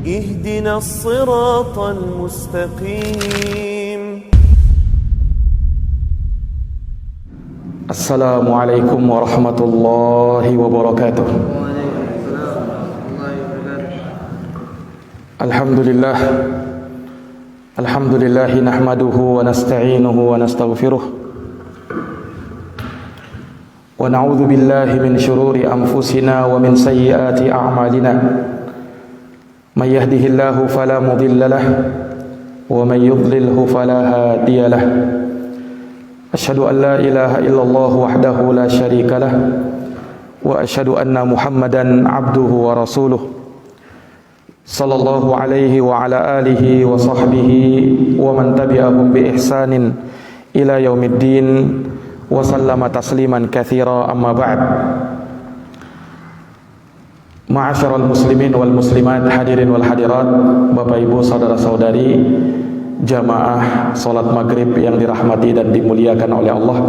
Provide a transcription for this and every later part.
اهدنا الصراط المستقيم. Assalamualaikum warahmatullahi wabarakatuh. Alhamdulillah, alhamdulillah nahmaduhu wa nasta'inuhu wa nastaghfiruh wa na'udzu billahi min shururi anfusina wa min sayyiati a'malina. May yahdihillahu fala mudilla lahu wa may yudlilhu fala hadiya lahu. Asyhadu an la ilaha illallah wahdahu la syarika lah wa asyhadu anna Muhammadan abduhu wa rasuluh sallallahu alaihi wa ala alihi wa sahbihi wa man tabi'ahum bi ihsanin ila yaumiddin wa sallama tasliman katsira, amma ba'd. Ma'asyiral muslimin wal muslimat, hadirin wal hadirat, Bapak Ibu, saudara-saudari jamaah salat maghrib yang dirahmati dan dimuliakan oleh Allah.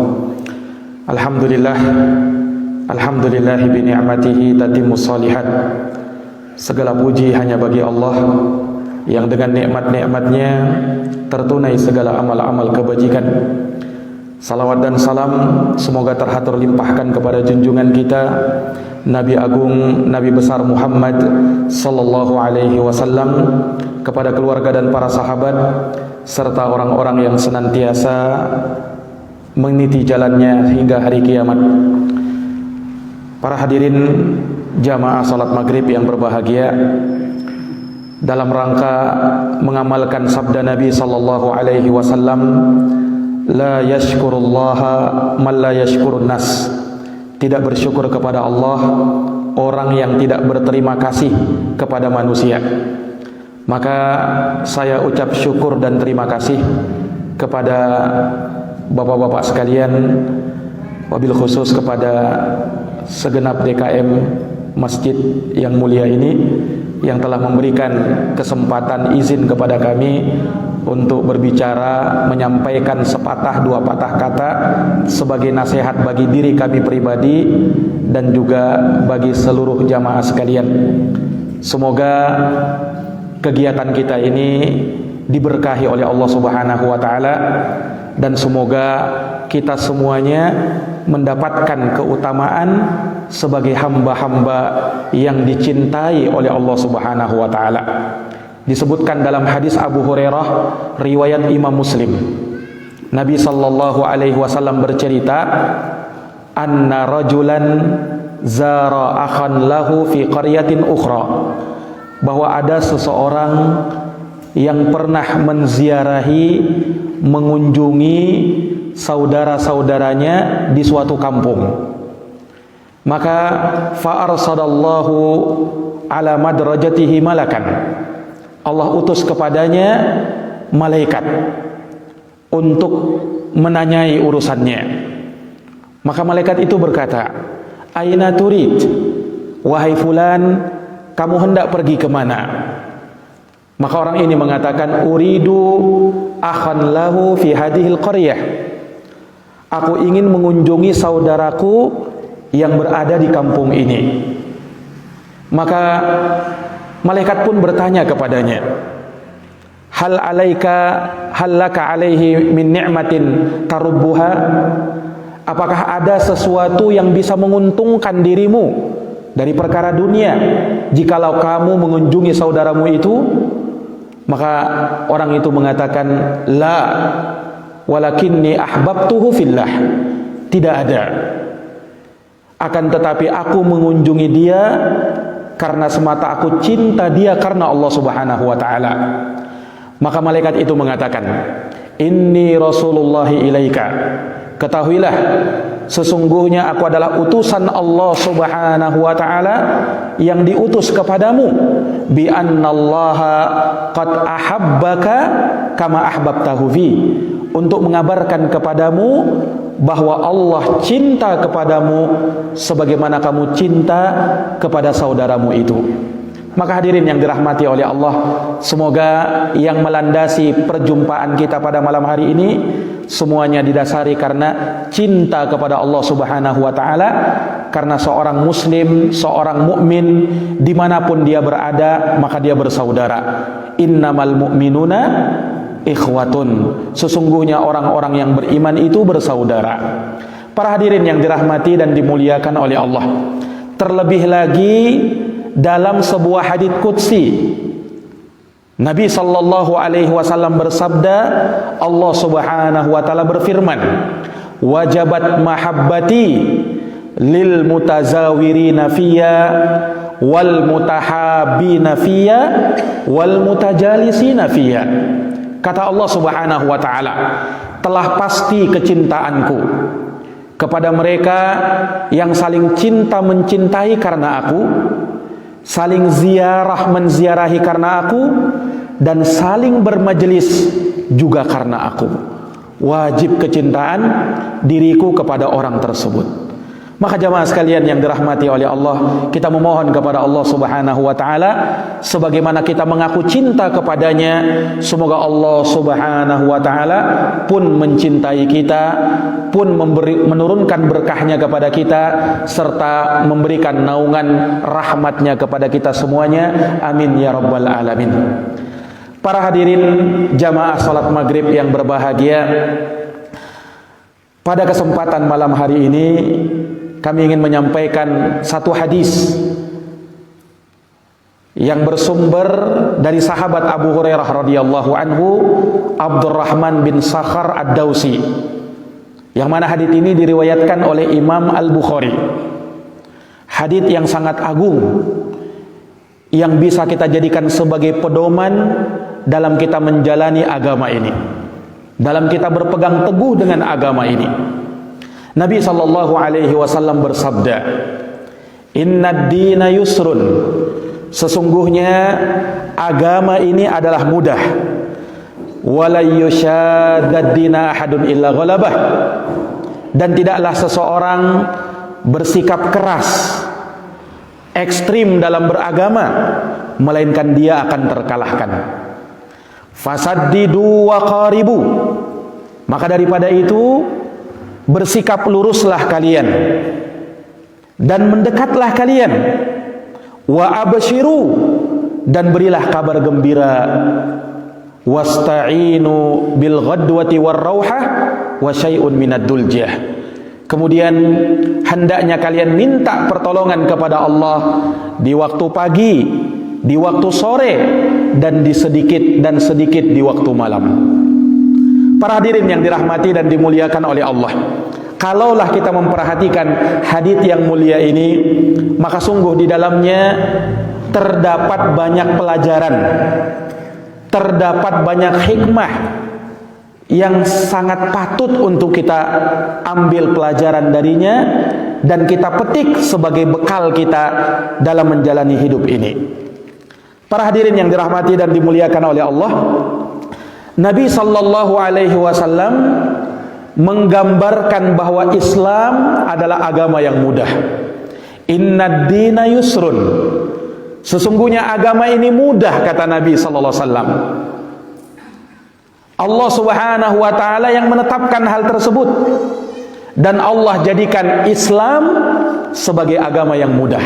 Alhamdulillah, alhamdulillahi bi ni'matihi tatimmus shalihat. Segala puji hanya bagi Allah yang dengan nikmat-nikmatnya tertunai segala amal-amal kebajikan. Salawat dan salam semoga terhatur limpahkan kepada junjungan kita Nabi Agung, Nabi besar Muhammad sallallahu alaihi wasallam, kepada keluarga dan para sahabat serta orang-orang yang senantiasa meniti jalannya hingga hari kiamat. Para hadirin jamaah salat maghrib yang berbahagia, dalam rangka mengamalkan sabda Nabi sallallahu alaihi wasallam, la yashkurullaha man la yashkurun nas. Tidak bersyukur kepada Allah orang yang tidak berterima kasih kepada manusia. Maka saya ucap syukur dan terima kasih kepada bapak-bapak sekalian, wabil khusus kepada segenap DKM masjid yang mulia ini yang telah memberikan kesempatan izin kepada kami untuk berbicara, menyampaikan sepatah dua patah kata sebagai nasihat bagi diri kami pribadi dan juga bagi seluruh jamaah sekalian. Semoga kegiatan kita ini diberkahi oleh Allah Subhanahu wa taala dan semoga kita semuanya mendapatkan keutamaan sebagai hamba-hamba yang dicintai oleh Allah Subhanahu wa taala. Disebutkan dalam hadis Abu Hurairah riwayat Imam Muslim, Nabi sallallahu alaihi wasallam bercerita, anna rajulan zara akhan lahu fi qaryatin ukhra, bahwa ada seseorang yang pernah menziarahi, mengunjungi saudara-saudaranya di suatu kampung. Maka fa arsadallahu ala madrajatihi malakan, Allah utus kepadanya malaikat untuk menanyai urusannya. Maka malaikat itu berkata, aina turid, wahai fulan, kamu hendak pergi kemana? Maka orang ini mengatakan, uridu akhan lahu fi hadhil qaryah, aku ingin mengunjungi saudaraku yang berada di kampung ini. Maka malaikat pun bertanya kepadanya, hal laka alaihi min ni'matin tarubbuha, apakah ada sesuatu yang bisa menguntungkan dirimu dari perkara dunia jikalau kamu mengunjungi saudaramu itu? Maka orang itu mengatakan, la walakinni ahbabtuhu fillah, tidak ada, akan tetapi aku mengunjungi dia karena semata aku cinta dia karena Allah Subhanahu wa taala. Maka malaikat itu mengatakan, inni rasulullahi ilaika, ketahuilah sesungguhnya aku adalah utusan Allah Subhanahu wa taala yang diutus kepadamu, bi annallaha qad ahabbaka kama ahbabtahu fi, untuk mengabarkan kepadamu bahwa Allah cinta kepadamu sebagaimana kamu cinta kepada saudaramu itu. Maka hadirin yang dirahmati oleh Allah, semoga yang melandasi perjumpaan kita pada malam hari ini semuanya didasari karena cinta kepada Allah Subhanahu wa taala. Karena seorang muslim, seorang mukmin dimanapun dia berada, maka dia bersaudara. Innamal mu'minuna ikhwatun. Sesungguhnya orang-orang yang beriman itu bersaudara. Para hadirin yang dirahmati dan dimuliakan oleh Allah, terlebih lagi dalam sebuah hadits qudsi, Nabi sallallahu alaihi wasallam bersabda, Allah Subhanahu wa taala berfirman, wajabat mahabbati lil mutazawirina fiyya wal mutahabina fiyya wal mutajalisina fiyya. Kata Allah Subhanahu wa taala, telah pasti kecintaanku kepada mereka yang saling cinta mencintai karena aku, saling ziarah menziarahi karena aku, dan saling bermajelis juga karena aku. Wajib kecintaan diriku kepada orang tersebut. Maka jamaah sekalian yang dirahmati oleh Allah, kita memohon kepada Allah Subhanahu wa taala sebagaimana kita mengaku cinta kepadanya, semoga Allah Subhanahu wa taala pun mencintai kita, pun menurunkan berkahnya kepada kita, serta memberikan naungan rahmatnya kepada kita semuanya. Amin ya rabbal alamin. Para hadirin jamaah salat maghrib yang berbahagia, pada kesempatan malam hari ini kami ingin menyampaikan satu hadis yang bersumber dari sahabat Abu Hurairah radhiyallahu anhu, Abdurrahman bin Sakhar Ad-Dausi, yang mana hadis ini diriwayatkan oleh Imam Al-Bukhari. Hadis yang sangat agung, yang bisa kita jadikan sebagai pedoman dalam kita menjalani agama ini, dalam kita berpegang teguh dengan agama ini. Nabi sallallahu alaihi wasallam bersabda, "Innad dina yusrun." Sesungguhnya agama ini adalah mudah. Wala yushaddad dina ahadun illa ghalabah. Dan tidaklah seseorang bersikap keras, ekstrim dalam beragama, melainkan dia akan terkalahkan. Fasaddidu wa qaribu. Maka daripada itu, bersikap luruslah kalian dan mendekatlah kalian. Wa abshiru, dan berilah kabar gembira. Wasta'inu bil ghadwati war rauhah wa syai'un minad duljah. Kemudian hendaknya kalian minta pertolongan kepada Allah di waktu pagi, di waktu sore, dan sedikit di waktu malam. Para hadirin yang dirahmati dan dimuliakan oleh Allah, kalaulah kita memperhatikan hadits yang mulia ini, maka sungguh di dalamnya terdapat banyak pelajaran, terdapat banyak hikmah yang sangat patut untuk kita ambil pelajaran darinya dan kita petik sebagai bekal kita dalam menjalani hidup ini. Para hadirin yang dirahmati dan dimuliakan oleh Allah, Nabi sallallahu alaihi wasallam menggambarkan bahwa Islam adalah agama yang mudah. Innad dina yusrun. Sesungguhnya agama ini mudah, kata Nabi sallallahu alaihi wasallam. Allah Subhanahu wa taala yang menetapkan hal tersebut, dan Allah jadikan Islam sebagai agama yang mudah.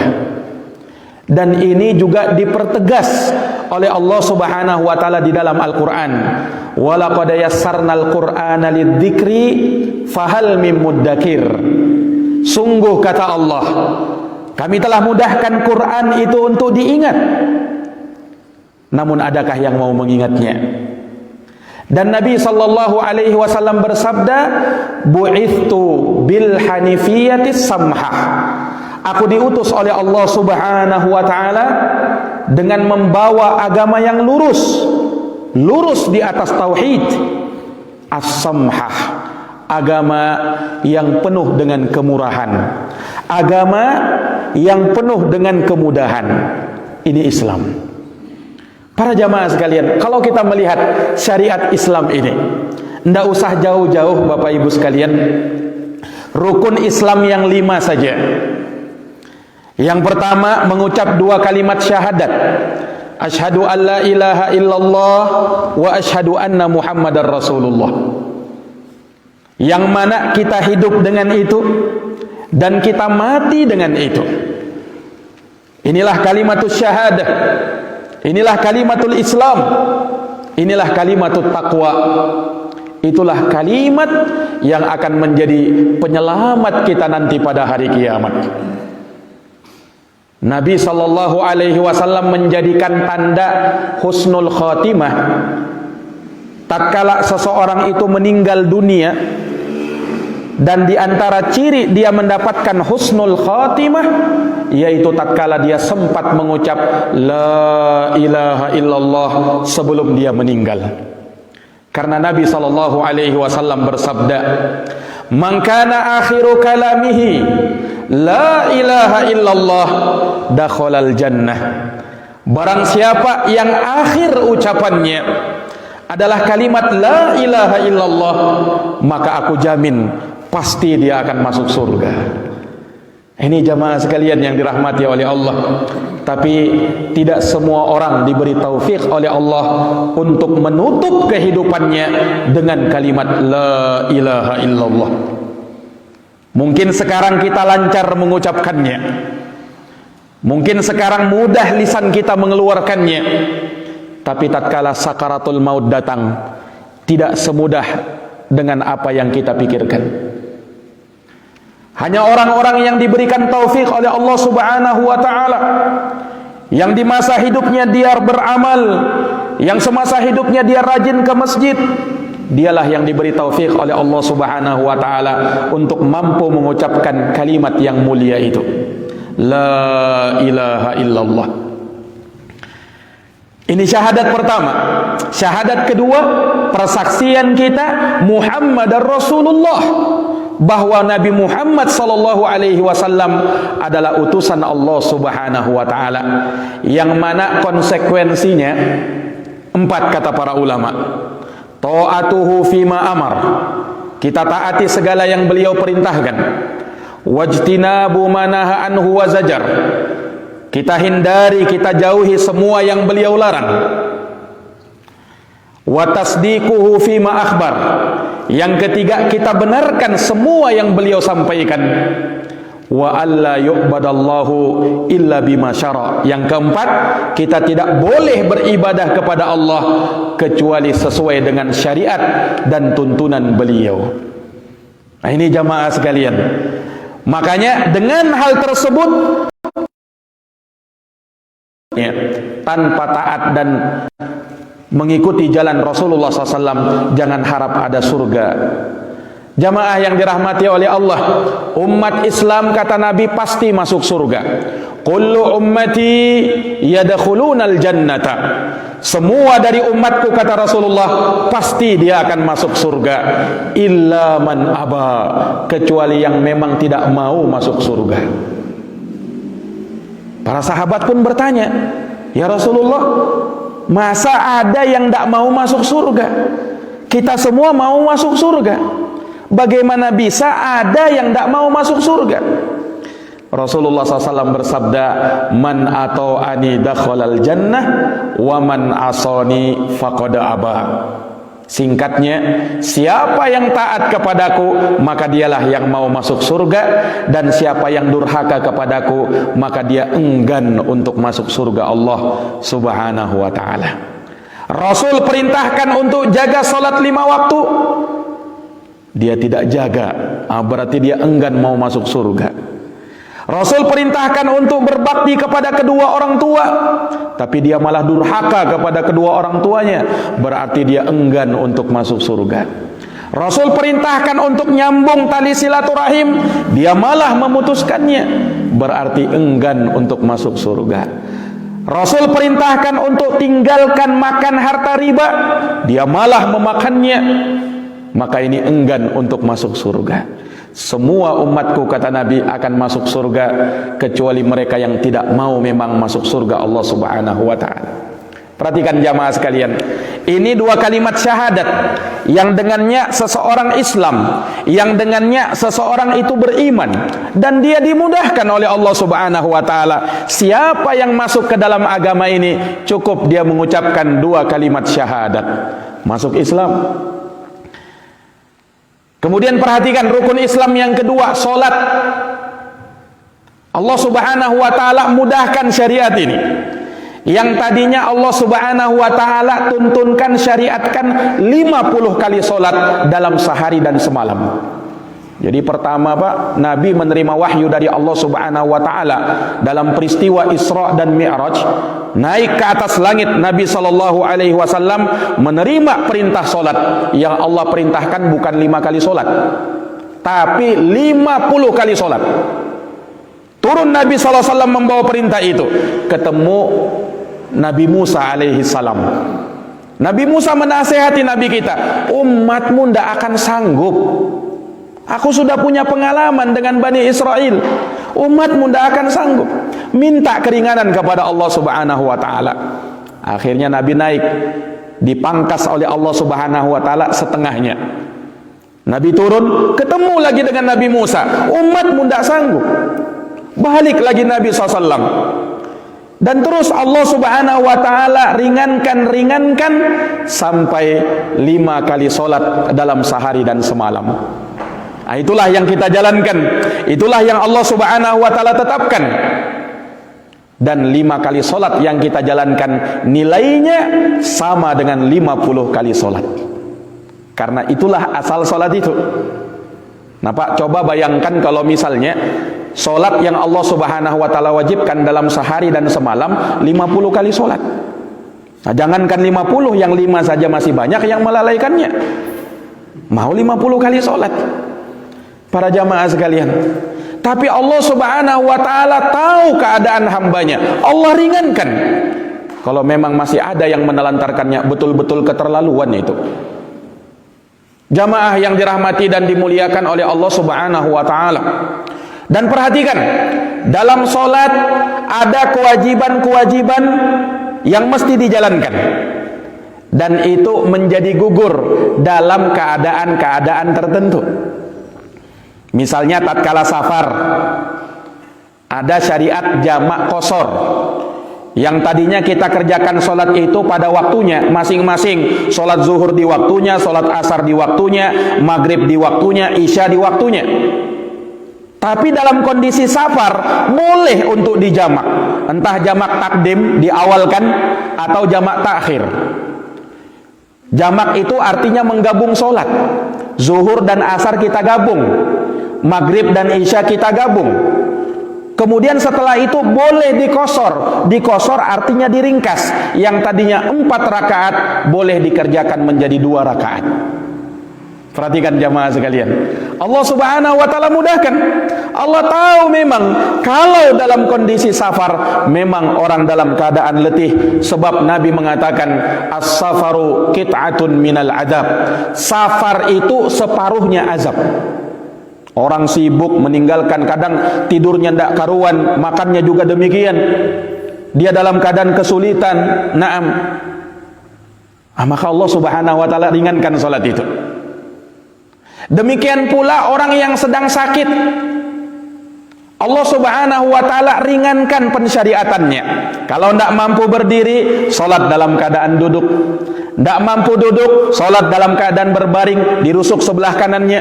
Dan ini juga dipertegas oleh Allah Subhanahu wa taala di dalam Al-Qur'an. Wa laqad yassarnal Qur'ana lidzikri fahal mim muddakir. Sungguh kata Allah, kami telah mudahkan Quran itu untuk diingat. Namun adakah yang mau mengingatnya? Dan Nabi sallallahu alaihi wasallam bersabda, bu'ithtu bil hanifiyatis samhah. Aku diutus oleh Allah Subhanahu wa taala dengan membawa agama yang lurus di atas tauhid, as-samhah, agama yang penuh dengan kemurahan, agama yang penuh dengan kemudahan. Ini Islam. Para jamaah sekalian, kalau kita melihat syariat Islam ini, tidak usah jauh-jauh Bapak Ibu sekalian, rukun Islam yang 5 saja. Yang pertama, mengucap 2 kalimat syahadat. Asyhadu an la ilaha illallah wa asyhadu anna Muhammadar Rasulullah. yang mana kita hidup dengan itu dan kita mati dengan itu. Inilah kalimatul syahadah, inilah kalimatul Islam, inilah kalimatul taqwa. Itulah kalimat yang akan menjadi penyelamat kita nanti pada hari kiamat. Nabi SAW menjadikan tanda husnul khatimah tatkala seseorang itu meninggal dunia, dan di antara ciri dia mendapatkan husnul khatimah yaitu tatkala dia sempat mengucap la ilaha illallah sebelum dia meninggal. Karena Nabi SAW bersabda, "Man kana akhiru kalamihi la ilaha illallah dakhalal jannah." Barang siapa yang akhir ucapannya adalah kalimat la ilaha illallah, maka aku jamin pasti dia akan masuk surga. Ini jamaah sekalian yang dirahmati oleh Allah. Tapi tidak semua orang diberi taufik oleh Allah untuk menutup kehidupannya dengan kalimat la ilaha illallah. Mungkin sekarang kita lancar mengucapkannya, mungkin sekarang mudah lisan kita mengeluarkannya, tapi tatkala sakaratul maut datang, tidak semudah dengan apa yang kita pikirkan. Hanya orang-orang yang diberikan taufik oleh Allah Subhanahu wa ta'ala, yang di masa hidupnya dia beramal, yang semasa hidupnya dia rajin ke masjid, dialah yang diberi taufik oleh Allah Subhanahu wa ta'ala untuk mampu mengucapkan kalimat yang mulia itu, la ilaha illallah. Ini syahadat pertama. Syahadat kedua, persaksian kita Muhammadar Rasulullah, bahwa Nabi Muhammad SAW adalah utusan Allah Subhanahu wa ta'ala, yang mana konsekuensinya 4 kata para ulama. Ta'atuhu fima amar, kita taati segala yang beliau perintahkan. Wajtinabu manaha anhu wa zajar, kita hindari, kita jauhi semua yang beliau larang. Wa tasdiquhu fima akhbar, yang ketiga kita benarkan semua yang beliau sampaikan. Wa alla yu'badallahu illa bima syara, yang keempat kita tidak boleh beribadah kepada Allah kecuali sesuai dengan syariat dan tuntunan beliau. Nah, ini jamaah sekalian, makanya dengan hal tersebut ya, tanpa taat dan mengikuti jalan Rasulullah SAW, jangan harap ada surga. Jamaah yang dirahmati oleh Allah, umat Islam kata Nabi pasti masuk surga. Kullu ummati yadkhulunal jannata, semua dari umatku kata Rasulullah pasti dia akan masuk surga, illa man aba, kecuali yang memang tidak mau masuk surga. Para sahabat pun bertanya, ya Rasulullah, masa ada yang tidak mau masuk surga? Kita semua mau masuk surga, bagaimana bisa ada yang tidak mau masuk surga? Rasulullah SAW bersabda, man ata'ani dakhalal jannah wa man asani faqad aba. Singkatnya, siapa yang taat kepadaku maka dialah yang mau masuk surga, dan siapa yang durhaka kepadaku maka dia enggan untuk masuk surga Allah Subhanahu wa ta'ala. Rasul perintahkan untuk jaga salat 5 waktu, dia tidak jaga, berarti dia enggan mau masuk surga. Rasul perintahkan untuk berbakti kepada kedua orang tua, tapi dia malah durhaka kepada kedua orang tuanya, berarti dia enggan untuk masuk surga. Rasul perintahkan untuk nyambung tali silaturahim, dia malah memutuskannya, berarti enggan untuk masuk surga. Rasul perintahkan untuk tinggalkan makan harta riba, dia malah memakannya, maka ini enggan untuk masuk surga. Semua umatku kata Nabi akan masuk surga kecuali mereka yang tidak mau memang masuk surga Allah Subhanahu wa ta'ala. Perhatikan jamaah sekalian, ini 2 kalimat syahadat yang dengannya seseorang Islam, yang dengannya seseorang itu beriman, dan dia dimudahkan oleh Allah Subhanahu wa ta'ala. Siapa yang masuk ke dalam agama ini cukup dia mengucapkan 2 kalimat syahadat, masuk Islam. Kemudian perhatikan rukun Islam yang kedua, salat. Allah Subhanahu wa taala mudahkan syariat ini. Yang tadinya Allah Subhanahu wa taala tuntunkan, syariatkan 50 kali salat dalam sehari dan semalam. Jadi pertama Pak, Nabi menerima wahyu dari Allah Subhanahu wa taala dalam peristiwa Isra dan Mi'raj. Naik ke atas langit, Nabi sallallahu alaihi wasallam menerima perintah salat. Yang Allah perintahkan bukan 5 kali salat, tapi 50 kali salat. Turun Nabi sallallahu alaihi wasallam membawa perintah itu, ketemu Nabi Musa alaihi salam. Nabi Musa menasihati Nabi kita, umatmu ndak akan sanggup. Aku sudah punya pengalaman dengan Bani Israel. Umatmu tidak akan sanggup. Minta keringanan kepada Allah Subhanahu wa taala. Akhirnya Nabi naik, dipangkas oleh Allah Subhanahu wa taala setengahnya. Nabi turun, ketemu lagi dengan Nabi Musa. Umatmu tidak sanggup. Balik lagi Nabi SAW. Dan terus Allah Subhanahu wa taala ringankan sampai 5 kali solat dalam sehari dan semalam. Nah, itulah yang kita jalankan, itulah yang Allah Subhanahu wa taala tetapkan. Dan 5 kali solat yang kita jalankan nilainya sama dengan 50 kali solat. Karena itulah asal solat itu. Nah Pak, coba bayangkan kalau misalnya solat yang Allah Subhanahu wa taala wajibkan dalam sehari dan semalam 50 kali solat. Nah, jangankan 50, yang 5 saja masih banyak yang melalaikannya. Mau 50 kali solat, para jamaah sekalian. Tapi Allah Subhanahu wa taala tahu keadaan hambanya. Allah ringankan. Kalau memang masih ada yang menelantarkannya, betul-betul keterlaluan itu. Jamaah yang dirahmati dan dimuliakan oleh Allah Subhanahu wa taala. Dan perhatikan, dalam solat ada kewajiban-kewajiban yang mesti dijalankan. Dan itu menjadi gugur dalam keadaan-keadaan tertentu. Misalnya tatkala safar, ada syariat jamak qashar. Yang tadinya kita kerjakan solat itu pada waktunya masing-masing. Solat zuhur di waktunya, solat asar di waktunya, maghrib di waktunya, isya di waktunya. Tapi dalam kondisi safar boleh untuk dijamak. Entah jamak takdim diawalkan atau jamak takhir. Jamak itu artinya menggabung solat. Zuhur dan asar kita gabung, maghrib dan isya kita gabung. Kemudian setelah itu boleh dikosor. Dikosor artinya diringkas. Yang tadinya 4 rakaat boleh dikerjakan menjadi 2 rakaat. Perhatikan jamaah sekalian, Allah Subhanahu wa taala mudahkan. Allah tahu memang kalau dalam kondisi safar memang orang dalam keadaan letih. Sebab Nabi mengatakan as-safaru qit'atun minal adab. Safar itu separuhnya azab. Orang sibuk meninggalkan, kadang tidurnya tidak karuan, makannya juga demikian. Dia dalam keadaan kesulitan. Naam. Maka Allah Subhanahu wa taala ringankan salat itu. Demikian pula orang yang sedang sakit, Allah Subhanahu wa taala ringankan pensyariatannya. Kalau tidak mampu berdiri, salat dalam keadaan duduk. Tidak mampu duduk, salat dalam keadaan berbaring, dirusuk sebelah kanannya.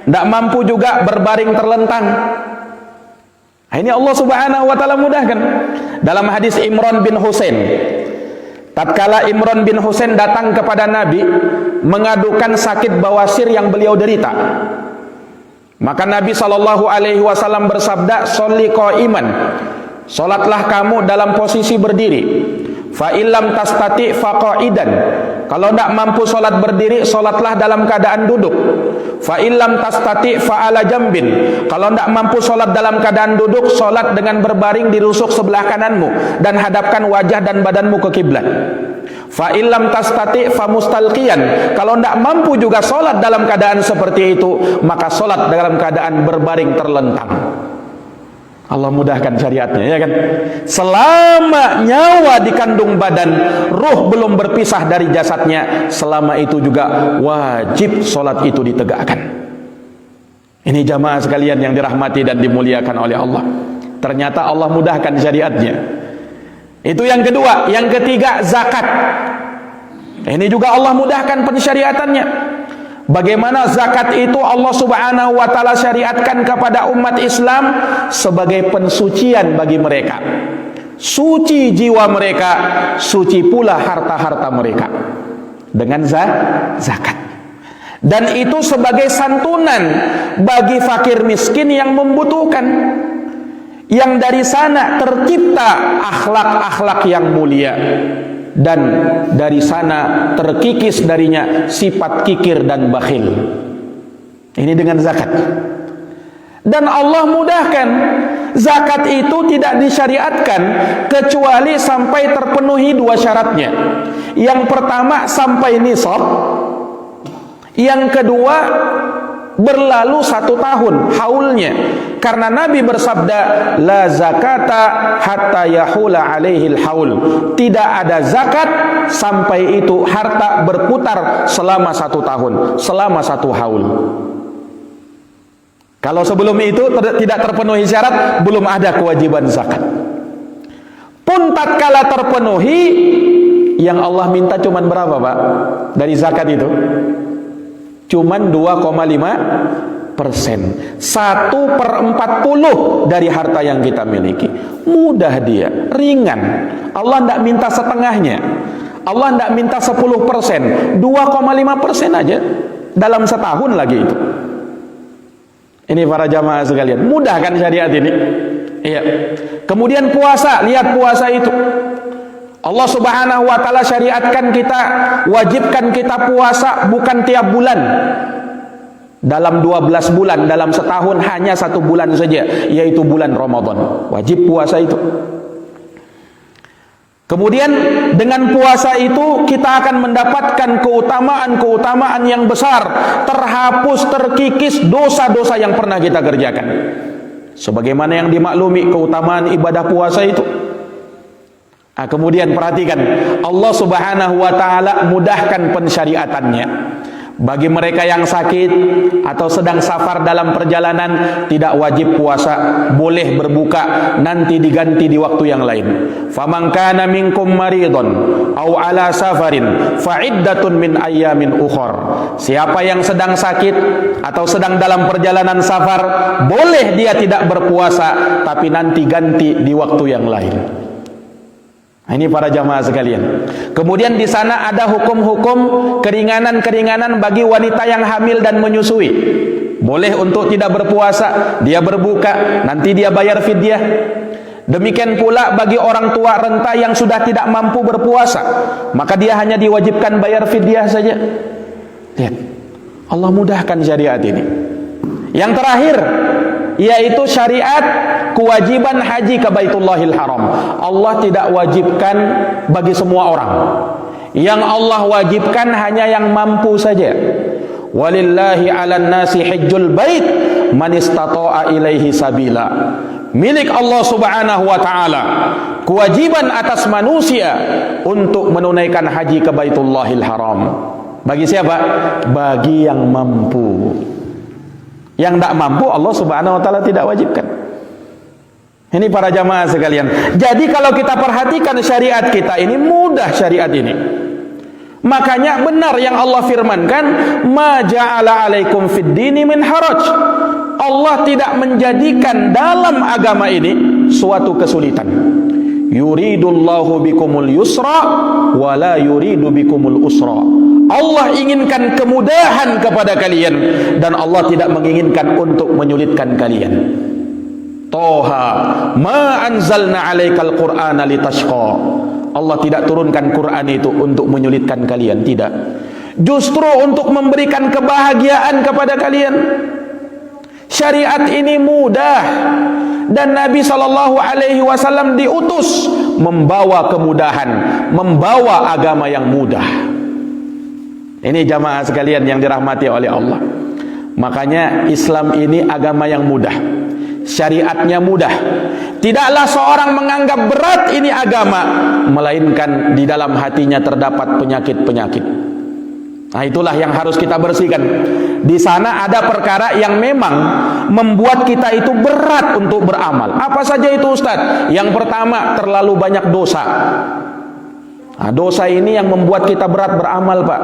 Tidak mampu juga berbaring terlentang. Ini Allah Subhanahu wa taala mudahkan. Dalam hadis Imran bin Husain, tatkala Imran bin Husain datang kepada Nabi mengadukan sakit bawasir yang beliau derita, maka Nabi SAW bersabda, "Sholli qa'iman." Salatlah kamu dalam posisi berdiri. Fa illam tastati fa qa'idan. Kalau tidak mampu salat berdiri, salatlah dalam keadaan duduk. Fa illam tastati fa ala jambin. Kalau tidak mampu salat dalam keadaan duduk, salat dengan berbaring dirusuk sebelah kananmu dan hadapkan wajah dan badanmu ke kiblat. Fa illam tastati fa mustalqiyan. Kalau tidak mampu juga salat dalam keadaan seperti itu, maka salat dalam keadaan berbaring terlentang. Allah mudahkan syariatnya, ya kan? Selama nyawa di kandung badan, ruh belum berpisah dari jasadnya, selama itu juga wajib solat itu ditegakkan. Ini jamaah sekalian yang dirahmati dan dimuliakan oleh Allah. Ternyata Allah mudahkan syariatnya. Itu yang kedua. Yang ketiga, zakat. Ini juga Allah mudahkan pensyariatannya. Bagaimana zakat itu Allah Subhanahu wa taala syariatkan kepada umat Islam sebagai pensucian bagi mereka. Suci jiwa mereka, suci pula harta-harta mereka dengan zakat. Dan itu sebagai santunan bagi fakir miskin yang membutuhkan. Yang dari sana tercipta akhlak-akhlak yang mulia, dan dari sana terkikis darinya sifat kikir dan bakhil. Ini dengan zakat. Dan Allah mudahkan, zakat itu tidak disyariatkan kecuali sampai terpenuhi dua syaratnya. Yang pertama sampai nisab, yang kedua berlalu 1 tahun haulnya. Karena Nabi bersabda, la zakata hatta yahula alaihil haul. Tidak ada zakat sampai itu harta berputar selama 1 tahun, selama 1 haul. Kalau sebelum itu tidak terpenuhi syarat, belum ada kewajiban zakat. Pun tatkala terpenuhi, yang Allah minta cuman berapa, Pak? Dari zakat itu cuman 2,5%, 1/40 dari harta yang kita miliki. Mudah dia, ringan. Allah tidak minta setengahnya, Allah tidak minta 10%, 2,5% aja dalam setahun lagi itu. Ini para jamaah sekalian, mudah kan syariat ini? Iya. Kemudian puasa, lihat puasa itu. Allah Subhanahu wa taala syariatkan kita, wajibkan kita puasa bukan tiap bulan. Dalam 12 bulan, dalam setahun hanya 1 bulan saja, yaitu bulan Ramadan. Wajib puasa itu. Kemudian dengan puasa itu kita akan mendapatkan keutamaan-keutamaan yang besar, terhapus, terkikis dosa-dosa yang pernah kita kerjakan. Sebagaimana yang dimaklumi keutamaan ibadah puasa itu. Nah, kemudian perhatikan, Allah Subhanahu wa taala mudahkan pensyariatannya. Bagi mereka yang sakit atau sedang safar dalam perjalanan, tidak wajib puasa, boleh berbuka, nanti diganti di waktu yang lain. Faman kana minkum maridun aw ala safarin fa iddatun min ayyamin ukhar. Siapa yang sedang sakit atau sedang dalam perjalanan safar, boleh dia tidak berpuasa, tapi nanti ganti di waktu yang lain. Ini para jamaah sekalian. Kemudian di sana ada hukum-hukum keringanan-keringanan bagi wanita yang hamil dan menyusui. Boleh untuk tidak berpuasa, dia berbuka, nanti dia bayar fidyah. Demikian pula bagi orang tua renta yang sudah tidak mampu berpuasa, maka dia hanya diwajibkan bayar fidyah saja. Lihat, Allah mudahkan syariat ini. Yang terakhir, yaitu syariat kewajiban haji ke Baitullahil Haram. Allah tidak wajibkan bagi semua orang. Yang Allah wajibkan hanya yang mampu saja. Walillahi 'alan nasi hajjul bait man istata'a ilaihi sabila. Milik Allah Subhanahu wa taala. Kewajiban atas manusia untuk menunaikan haji ke Baitullahil Haram. Bagi siapa? Bagi yang mampu. Yang tidak mampu Allah Subhanahu wa taala tidak wajibkan. Ini para jamaah sekalian. Jadi kalau kita perhatikan syariat kita ini, mudah syariat ini. Makanya benar yang Allah firmankan, ma ja'ala 'alaikum fid dini min haraj. Allah tidak menjadikan dalam agama ini suatu kesulitan. Yuridullahu bikumul yusra wa la yuridu bikumul usra. Allah inginkan kemudahan kepada kalian, dan Allah tidak menginginkan untuk menyulitkan kalian. Toha, ma anzalna 'alaikal qur'ana litashqa. Allah tidak turunkan Quran itu untuk menyulitkan kalian, tidak. Justru untuk memberikan kebahagiaan kepada kalian. Syariat ini mudah, dan Nabi SAW diutus membawa kemudahan, membawa agama yang mudah. Ini jamaah sekalian yang dirahmati oleh Allah. Makanya Islam ini agama yang mudah, syariatnya mudah. Tidaklah seorang menganggap berat ini agama, melainkan di dalam hatinya terdapat penyakit-penyakit. Nah, itulah yang harus kita bersihkan. Di sana ada perkara yang memang membuat kita itu berat untuk beramal. Apa saja itu, Ustaz? Yang pertama, terlalu banyak dosa. Nah, dosa ini yang membuat kita berat beramal, Pak.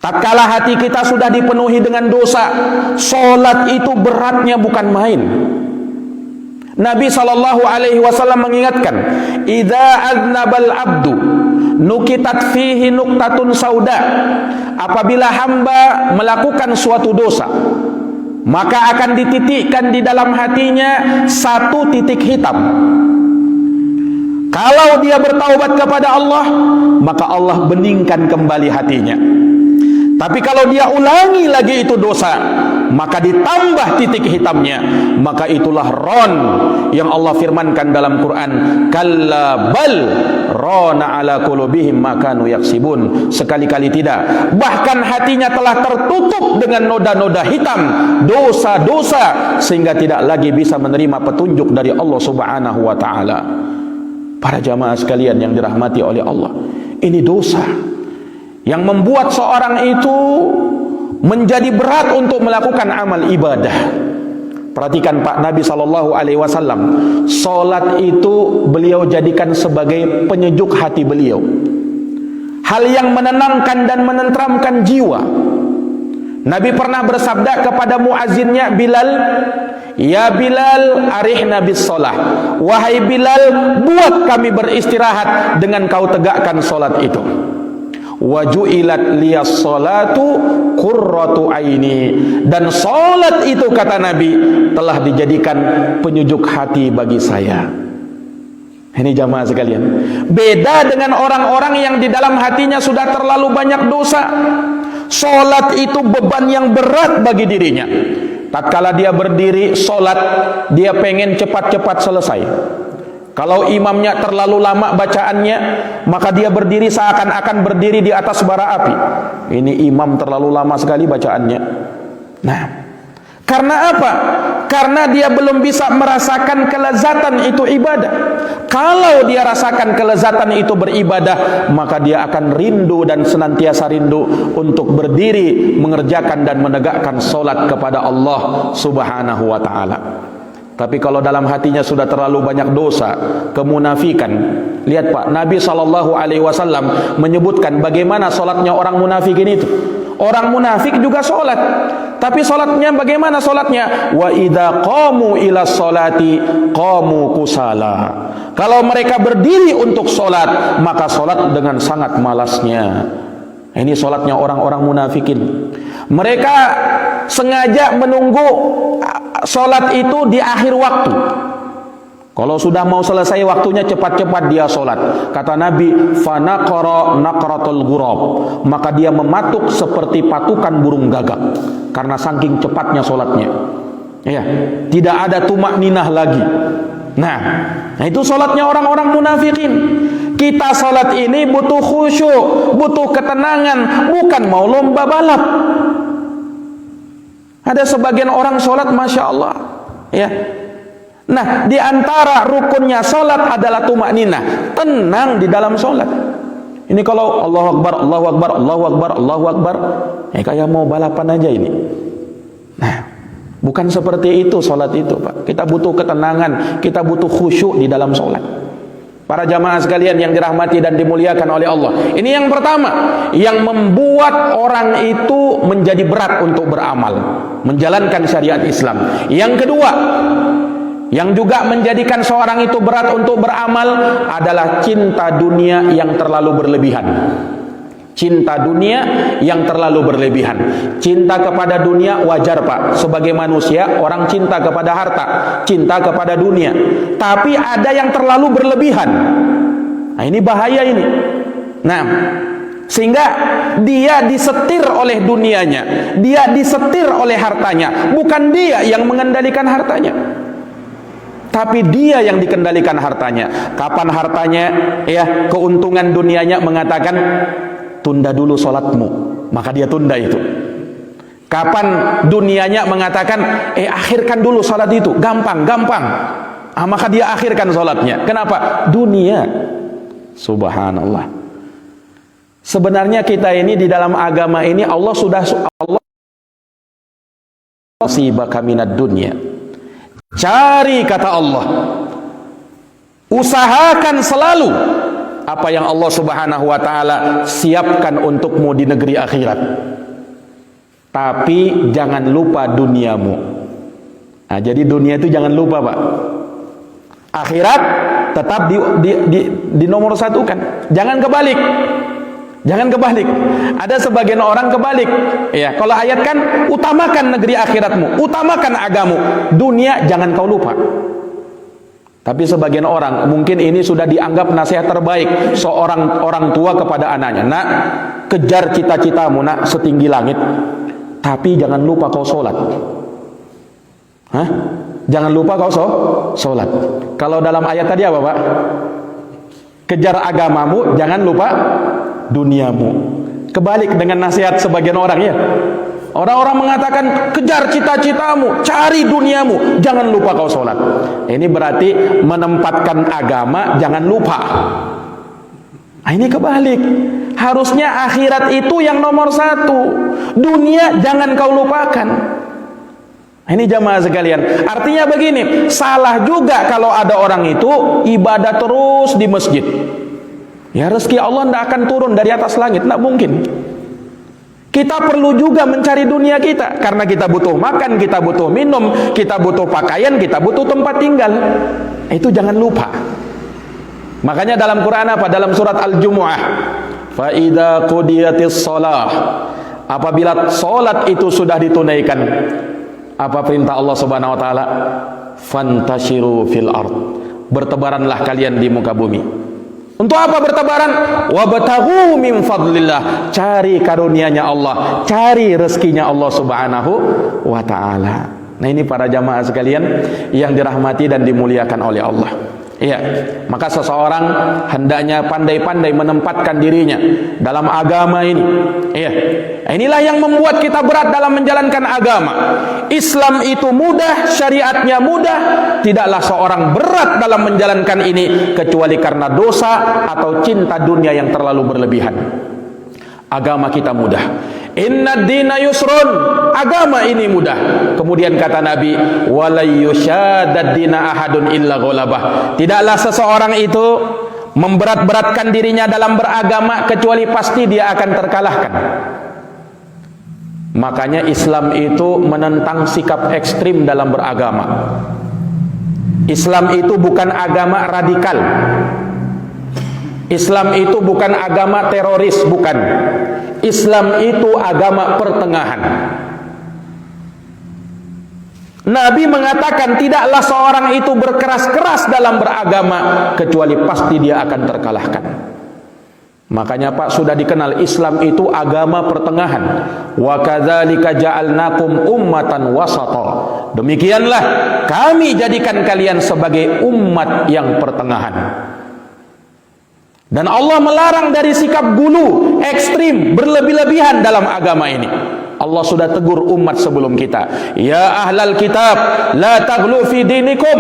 Tatkala hati kita sudah dipenuhi dengan dosa, salat itu beratnya bukan main. Nabi SAW mengingatkan, idza aznabal abdu nukitat fihi nuktatun sauda. Apabila hamba melakukan suatu dosa, maka akan dititikkan di dalam hatinya satu titik hitam. Kalau dia bertaubat kepada Allah, maka Allah beningkan kembali hatinya. Tapi kalau dia ulangi lagi itu dosa, maka ditambah titik hitamnya, maka itulah ron yang Allah firmankan dalam Quran, kalla bal rona ala qulubihim ma kanu yaksibun. Sekali-kali tidak, bahkan hatinya telah tertutup dengan noda-noda hitam, dosa-dosa, sehingga tidak lagi bisa menerima petunjuk dari Allah Subhanahu wa taala. Para jamaah sekalian yang dirahmati oleh Allah, ini dosa yang membuat seorang itu menjadi berat untuk melakukan amal ibadah. Perhatikan Pak, Nabi SAW, salat itu beliau jadikan sebagai penyejuk hati beliau, hal yang menenangkan dan menenteramkan jiwa. Nabi pernah bersabda kepada muazzinnya Bilal, ya Bilal, arihna bis shalah. Wahai Bilal, buat kami beristirahat dengan kau tegakkan salat itu. Wajuilat liyas salatu qurratu aini. Dan salat itu, kata Nabi, telah dijadikan penyejuk hati bagi saya. Ini jamaah sekalian, beda dengan orang-orang yang di dalam hatinya sudah terlalu banyak dosa. Salat itu beban yang berat bagi dirinya. Tatkala dia berdiri salat, dia pengen cepat-cepat selesai. Kalau imamnya terlalu lama bacaannya, maka dia berdiri seakan-akan berdiri di atas bara api. Ini imam terlalu lama sekali bacaannya. Nah, karena apa? Karena dia belum bisa merasakan kelezatan itu ibadah. Kalau dia rasakan kelezatan itu beribadah, maka dia akan rindu dan senantiasa rindu untuk berdiri mengerjakan dan menegakkan salat kepada Allah Subhanahu wa taala. Tapi kalau dalam hatinya sudah terlalu banyak dosa, kemunafikan. Lihat Pak, Nabi SAW menyebutkan bagaimana solatnya orang munafikin itu. Orang munafik juga solat, tapi solatnya bagaimana solatnya? Wa idza qamu ila sholati qamu kusala. Kalau mereka berdiri untuk solat, maka solat dengan sangat malasnya. Ini solatnya orang-orang munafikin. Mereka sengaja menunggu solat itu di akhir waktu. Kalau sudah mau selesai waktunya, cepat-cepat dia solat. Kata Nabi, fanaqara naqratul ghurab, maka dia mematuk seperti patukan burung gagak, karena saking cepatnya solatnya. Ya, tidak ada tumak ninah lagi. Nah itu solatnya orang-orang munafikin. Kita solat ini butuh khusyuk, butuh ketenangan, bukan mau lomba balap. Ada sebagian orang sholat, masya Allah, ya. Nah, di antara rukunnya sholat adalah tumakninah, tenang di dalam sholat. Ini kalau Allahu Akbar, Allahu Akbar, Allahu Akbar, Allahu Akbar, ya kayak mau balapan aja ini. Nah, bukan seperti itu sholat itu, Pak. Kita butuh ketenangan, kita butuh khusyuk di dalam sholat. Para jamaah sekalian yang dirahmati dan dimuliakan oleh Allah, ini yang pertama yang membuat orang itu menjadi berat untuk beramal, menjalankan syariat Islam. Yang kedua, yang juga menjadikan seorang itu berat untuk beramal adalah cinta dunia yang terlalu berlebihan. Cinta dunia yang terlalu berlebihan. Cinta kepada dunia wajar Pak, sebagai manusia orang cinta kepada harta, cinta kepada dunia. Tapi ada yang terlalu berlebihan. Nah ini bahaya ini. Nah, sehingga dia disetir oleh dunianya, dia disetir oleh hartanya. Bukan dia yang mengendalikan hartanya, tapi dia yang dikendalikan hartanya. Kapan hartanya, ya, keuntungan dunianya mengatakan tunda dulu sholatmu, maka dia tunda itu. Kapan dunianya mengatakan akhirkan dulu sholat itu, gampang, maka dia akhirkan sholatnya. Kenapa? Dunia. Subhanallah. Sebenarnya kita ini di dalam agama ini Allah nasibaka minad dunya. Cari, kata Allah, usahakan selalu apa yang Allah Subhanahu wa taala siapkan untukmu di negeri akhirat. Tapi jangan lupa duniamu. Nah, jadi dunia itu jangan lupa, Pak. Akhirat tetap di nomor satu kan. Jangan kebalik. Jangan kebalik. Ada sebagian orang kebalik. Ya, kalau ayat kan utamakan negeri akhiratmu, utamakan agamu. Dunia jangan kau lupa. Tapi sebagian orang mungkin ini sudah dianggap nasihat terbaik seorang orang tua kepada anaknya. Nak, kejar cita-citamu nak setinggi langit. Tapi jangan lupa kau sholat. Hah? Jangan lupa kau sholat. Kalau dalam ayat tadi apa, Pak? Kejar agamamu, jangan lupa duniamu. Kebalik dengan nasihat sebagian orang ya. Orang-orang mengatakan kejar cita-citamu, cari duniamu, jangan lupa kau sholat. Ini berarti menempatkan agama jangan lupa. Nah, ini kebalik. Harusnya akhirat itu yang nomor satu. Dunia jangan kau lupakan. Ini jamaah sekalian. Artinya begini, salah juga kalau ada orang itu ibadah terus di masjid. Ya rezeki Allah tidak akan turun dari atas langit, tidak mungkin. Kita perlu juga mencari dunia kita, karena kita butuh makan, kita butuh minum, kita butuh pakaian, kita butuh tempat tinggal. Itu jangan lupa. Makanya dalam Quran apa? Dalam surat Al-Jumu'ah, fa idza qudiyatis shalah, apabila salat itu sudah ditunaikan, apa perintah Allah Subhanahu wa taala? Fantashiru fil ard, bertebaranlah kalian di muka bumi. Untuk apa bertebaran? Wabtaghu min fadlillah, cari karunia-Nya Allah, cari rezekinya Allah Subhanahu wa taala. Nah, ini para jamaah sekalian yang dirahmati dan dimuliakan oleh Allah. Iya, maka seseorang hendaknya pandai-pandai menempatkan dirinya dalam agama ini. Iya, inilah yang membuat kita berat dalam menjalankan agama. Islam itu mudah, syariatnya mudah. Tidaklah seorang berat dalam menjalankan ini kecuali karena dosa atau cinta dunia yang terlalu berlebihan. Agama kita mudah. Inna dina yusrun, agama ini mudah. Kemudian kata Nabi, walay yushadad dina ahadun illa ghalabah, tidaklah seseorang itu memberat-beratkan dirinya dalam beragama kecuali pasti dia akan terkalahkan. Makanya Islam itu menentang sikap ekstrim dalam beragama. Islam itu bukan agama radikal. Islam itu bukan agama teroris, bukan. Islam itu agama pertengahan. Nabi mengatakan tidaklah seorang itu berkeras-keras dalam beragama kecuali pasti dia akan terkalahkan. Makanya Pak, sudah dikenal Islam itu agama pertengahan. Wa kadzalika ja'alnakum ummatan wasata. Demikianlah kami jadikan kalian sebagai umat yang pertengahan. Dan Allah melarang dari sikap gulu, ekstrim, berlebih-lebihan dalam agama ini. Allah sudah tegur umat sebelum kita. Ya ahlal kitab, la taghlu fi dinikum.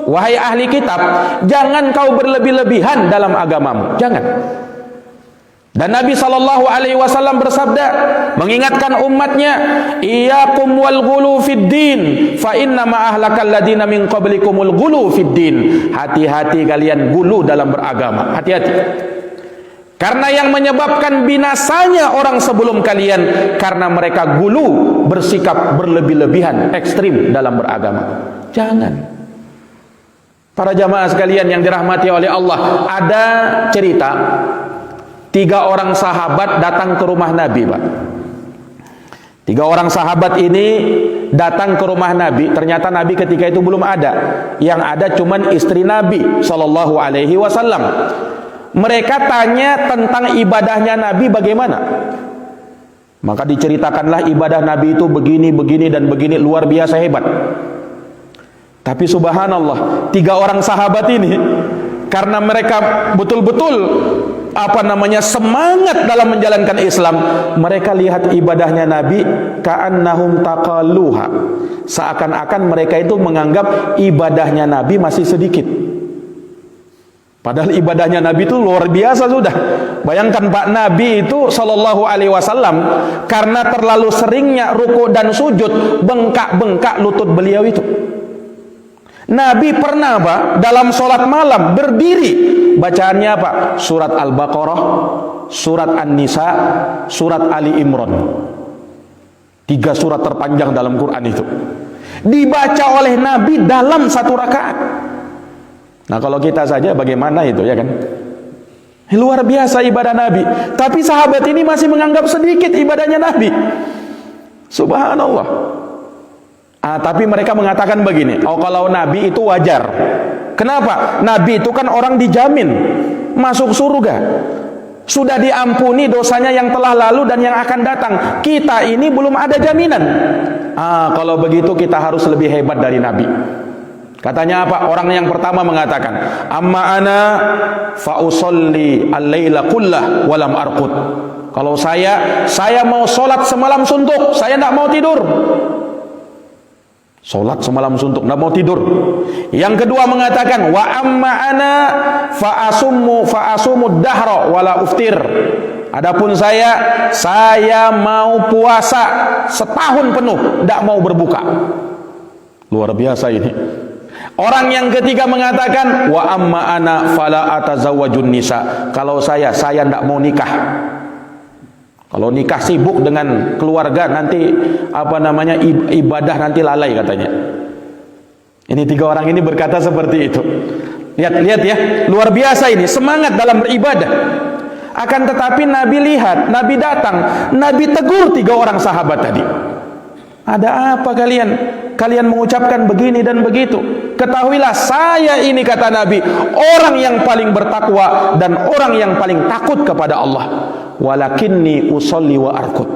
Wahai ahli kitab, jangan kau berlebih-lebihan dalam agamamu. Jangan. Dan Nabi SAW bersabda, mengingatkan umatnya, iyyakum wal ghulu fid din, fa inna ma ahlakal ladina min qablikumul ghulu fid din. Hati-hati kalian gulu dalam beragama. Hati-hati. Karena yang menyebabkan binasanya orang sebelum kalian karena mereka gulu, bersikap berlebih-lebihan, ekstrim dalam beragama. Jangan. Para jamaah sekalian yang dirahmati oleh Allah, ada cerita 3 orang sahabat datang ke rumah Nabi, Pak. 3 orang sahabat ini datang ke rumah Nabi. Ternyata Nabi ketika itu belum ada. Yang ada cuman istri Nabi Sallallahu Alaihi Wasallam. Mereka tanya tentang ibadahnya Nabi bagaimana. Maka diceritakanlah ibadah Nabi itu begini, begini dan begini, luar biasa hebat. Tapi subhanallah, 3 orang sahabat ini karena mereka betul-betul semangat dalam menjalankan Islam, mereka lihat ibadahnya Nabi ka'annahum taqalluha, seakan-akan mereka itu menganggap ibadahnya Nabi masih sedikit. Padahal ibadahnya Nabi itu luar biasa sudah. Bayangkan Pak, Nabi itu Sallallahu Alaihi Wasallam karena terlalu seringnya ruku dan sujud, bengkak-bengkak lutut beliau itu. Nabi pernah Pak dalam sholat malam berdiri bacaannya apa? Surat Al-Baqarah, surat An-Nisa, surat Ali Imran. 3 surat terpanjang dalam Quran itu dibaca oleh Nabi dalam 1 rakaat. Nah, kalau kita saja bagaimana itu, ya kan? Luar biasa ibadah Nabi. Tapi sahabat ini masih menganggap sedikit ibadahnya Nabi. Subhanallah. Tapi mereka mengatakan begini, oh kalau Nabi itu wajar. Kenapa? Nabi itu kan orang dijamin masuk surga, sudah diampuni dosanya yang telah lalu dan yang akan datang. Kita ini belum ada jaminan. Kalau begitu kita harus lebih hebat dari Nabi. Katanya apa? Orang yang pertama mengatakan, amma ana fa usolli al-laila kullah walam arqud. Kalau saya mau sholat semalam suntuk, saya tidak mau tidur. Sholat semalam suntuk, tidak mau tidur. Yang kedua mengatakan, wa amma ana fa asumu dahra wala uftir. Adapun saya mau puasa setahun penuh, tidak mau berbuka. Luar biasa ini. Orang yang ketiga mengatakan, wa amma ana fala atazawwajun nisa. Kalau saya tidak mau nikah. Kalau nikah sibuk dengan keluarga, nanti ibadah nanti lalai katanya. Ini 3 orang ini berkata seperti itu. Lihat ya, luar biasa ini semangat dalam beribadah. Akan tetapi Nabi lihat, Nabi datang, Nabi tegur 3 orang sahabat tadi. Ada apa kalian? Kalian mengucapkan begini dan begitu. Ketahuilah saya ini, kata Nabi, orang yang paling bertakwa dan orang yang paling takut kepada Allah. Walakinni usolli wa arqud.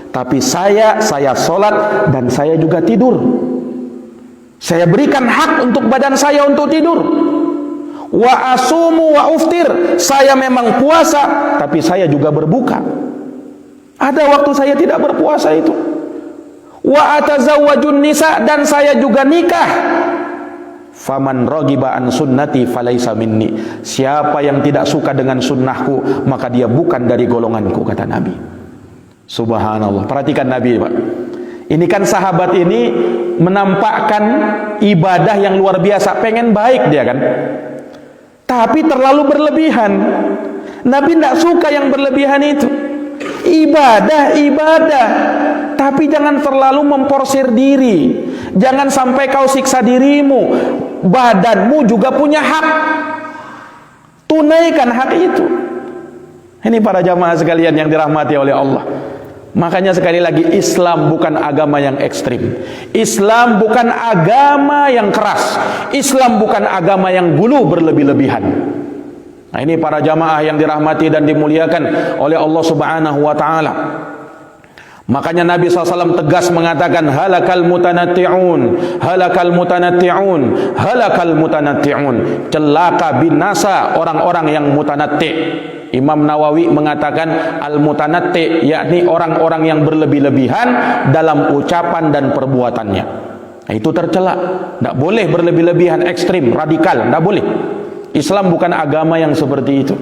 Tapi saya sholat dan saya juga tidur. Saya berikan hak untuk badan saya untuk tidur. Wa asumu wa uftir. Saya memang puasa, tapi saya juga berbuka. Ada waktu saya tidak berpuasa itu. Wa atazawwajun nisa, dan saya juga nikah. Faman raghiba an sunnati falaisa minni. Siapa yang tidak suka dengan sunnahku, maka dia bukan dari golonganku, kata Nabi. Subhanallah. Perhatikan Nabi, Pak. Ini kan sahabat ini menampakkan ibadah yang luar biasa, pengen baik dia kan. Tapi terlalu berlebihan. Nabi tidak suka yang berlebihan itu. Ibadah, tapi jangan terlalu memporsir diri. Jangan sampai kau siksa dirimu. Badanmu juga punya hak. Tunaikan hak itu. Ini para jamaah sekalian yang dirahmati oleh Allah. Makanya sekali lagi, Islam bukan agama yang ekstrim. Islam bukan agama yang keras. Islam bukan agama yang gulu berlebih-lebihan. Nah, ini para jamaah yang dirahmati dan dimuliakan oleh Allah Subhanahu wa taala. Makanya Nabi SAW tegas mengatakan, halakal mutanatti'un, halakal mutanatti'un, halakal mutanatti'un. Celaka binasa orang-orang yang mutanatti'. Imam Nawawi mengatakan al-mutanatti', yakni orang-orang yang berlebih-lebihan dalam ucapan dan perbuatannya. Nah, itu tercela. Tidak boleh berlebih-lebihan, ekstrim, radikal, tidak boleh. Islam bukan agama yang seperti itu.